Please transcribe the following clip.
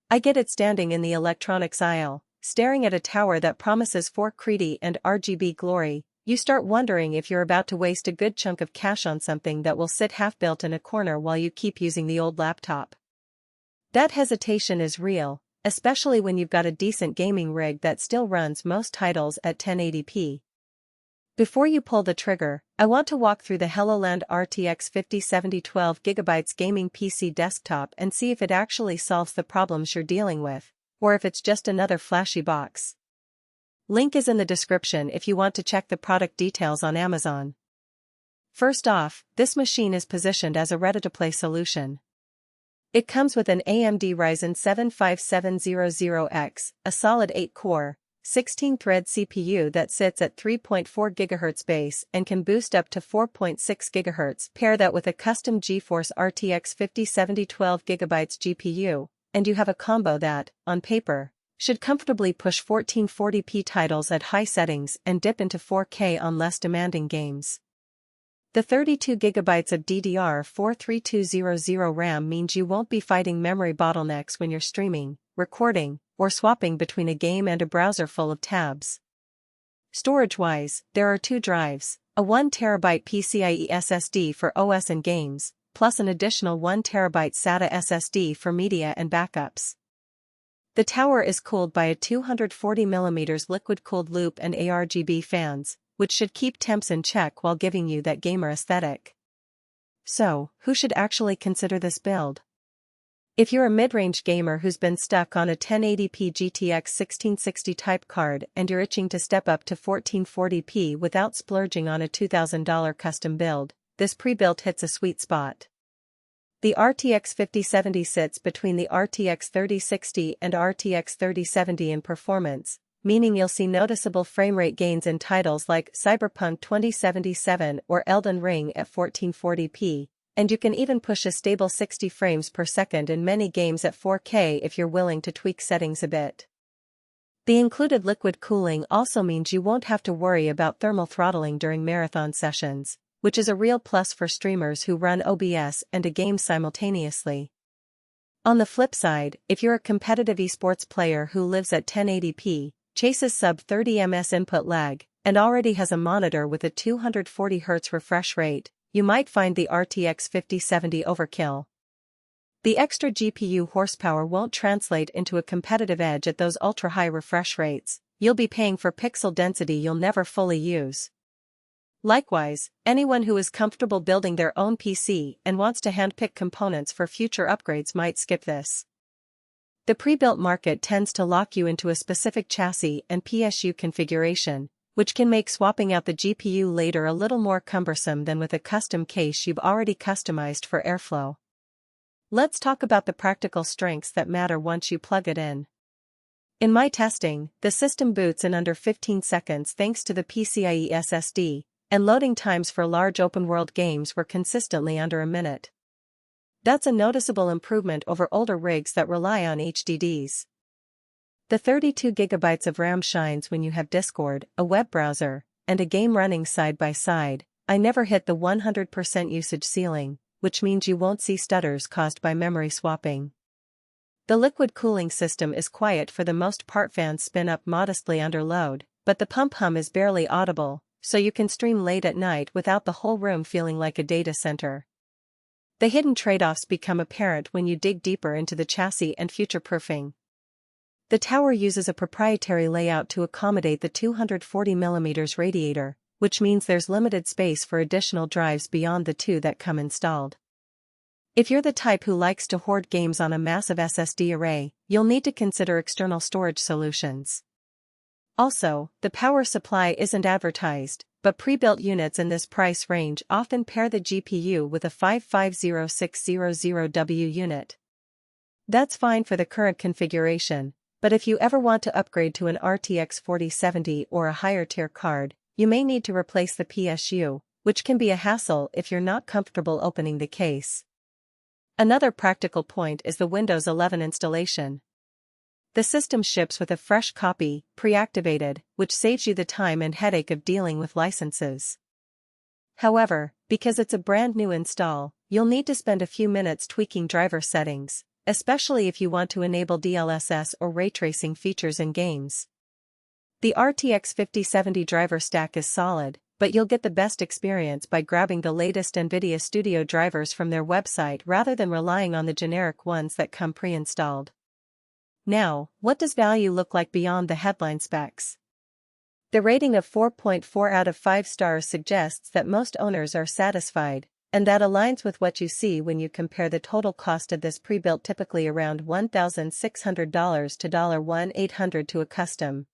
I get it. Standing in the electronics aisle, staring at a tower that promises 4K and RGB glory, you start wondering if you're about to waste a good chunk of cash on something that will sit half-built in a corner while you keep using the old laptop. That hesitation is real, especially when you've got a decent gaming rig that still runs most titles at 1080p. Before you pull the trigger, I want to walk through the HELLOLAND RTX 5070 12GB gaming PC desktop and see if it actually solves the problems you're dealing with, or if it's just another flashy box. Link is in the description if you want to check the product details on Amazon. First off, this machine is positioned as a ready-to-play solution. It comes with an AMD Ryzen 7 5700X, a solid 8-core, 16-thread CPU that sits at 3.4 GHz base and can boost up to 4.6 GHz. Pair that with a custom GeForce RTX 5070 12GB GPU, and you have a combo that, on paper, should comfortably push 1440p titles at high settings and dip into 4K on less demanding games. The 32GB of DDR4 3200 RAM means you won't be fighting memory bottlenecks when you're streaming, recording, or swapping between a game and a browser full of tabs. Storage-wise, there are 2 drives, a 1TB PCIe SSD for OS and games, plus an additional 1TB SATA SSD for media and backups. The tower is cooled by a 240mm liquid-cooled loop and ARGB fans, which should keep temps in check while giving you that gamer aesthetic. So, who should actually consider this build? If you're a mid-range gamer who's been stuck on a 1080p GTX 1660 type card and you're itching to step up to 1440p without splurging on a $2,000 custom build, this pre-built hits a sweet spot. The RTX 5070 sits between the RTX 3060 and RTX 3070 in performance, meaning you'll see noticeable frame rate gains in titles like Cyberpunk 2077 or Elden Ring at 1440p, and you can even push a stable 60 frames per second in many games at 4K if you're willing to tweak settings a bit. The included liquid cooling also means you won't have to worry about thermal throttling during marathon sessions, which is a real plus for streamers who run OBS and a game simultaneously. On the flip side, if you're a competitive esports player who lives at 1080p, chases sub-30 ms input lag, and already has a monitor with a 240Hz refresh rate, you might find the RTX 5070 overkill. The extra GPU horsepower won't translate into a competitive edge at those ultra-high refresh rates. You'll be paying for pixel density you'll never fully use. Likewise, anyone who is comfortable building their own PC and wants to handpick components for future upgrades might skip this. The pre-built market tends to lock you into a specific chassis and PSU configuration, which can make swapping out the GPU later a little more cumbersome than with a custom case you've already customized for airflow. Let's talk about the practical strengths that matter once you plug it in. In my testing, the system boots in under 15 seconds thanks to the PCIe SSD, and loading times for large open-world games were consistently under a minute. That's a noticeable improvement over older rigs that rely on HDDs. The 32GB of RAM shines when you have Discord, a web browser, and a game running side by side. I never hit the 100% usage ceiling, which means you won't see stutters caused by memory swapping. The liquid cooling system is quiet for the most part. Fans spin up modestly under load, but the pump hum is barely audible, so you can stream late at night without the whole room feeling like a data center. The hidden trade-offs become apparent when you dig deeper into the chassis and future-proofing. The tower uses a proprietary layout to accommodate the 240mm radiator, which means there's limited space for additional drives beyond the 2 that come installed. If you're the type who likes to hoard games on a massive SSD array, you'll need to consider external storage solutions. Also, the power supply isn't advertised, but pre-built units in this price range often pair the GPU with a 550600W unit. That's fine for the current configuration, but if you ever want to upgrade to an RTX 4070 or a higher-tier card, you may need to replace the PSU, which can be a hassle if you're not comfortable opening the case. Another practical point is the Windows 11 installation. The system ships with a fresh copy, pre-activated, which saves you the time and headache of dealing with licenses. However, because it's a brand new install, you'll need to spend a few minutes tweaking driver settings, especially if you want to enable DLSS or ray tracing features in games. The RTX 5070 driver stack is solid, but you'll get the best experience by grabbing the latest NVIDIA Studio drivers from their website rather than relying on the generic ones that come pre-installed. Now, what does value look like beyond the headline specs? The rating of 4.4 out of 5 stars suggests that most owners are satisfied, and that aligns with what you see when you compare the total cost of this pre-built, typically around $1,600 to $1,800 to a custom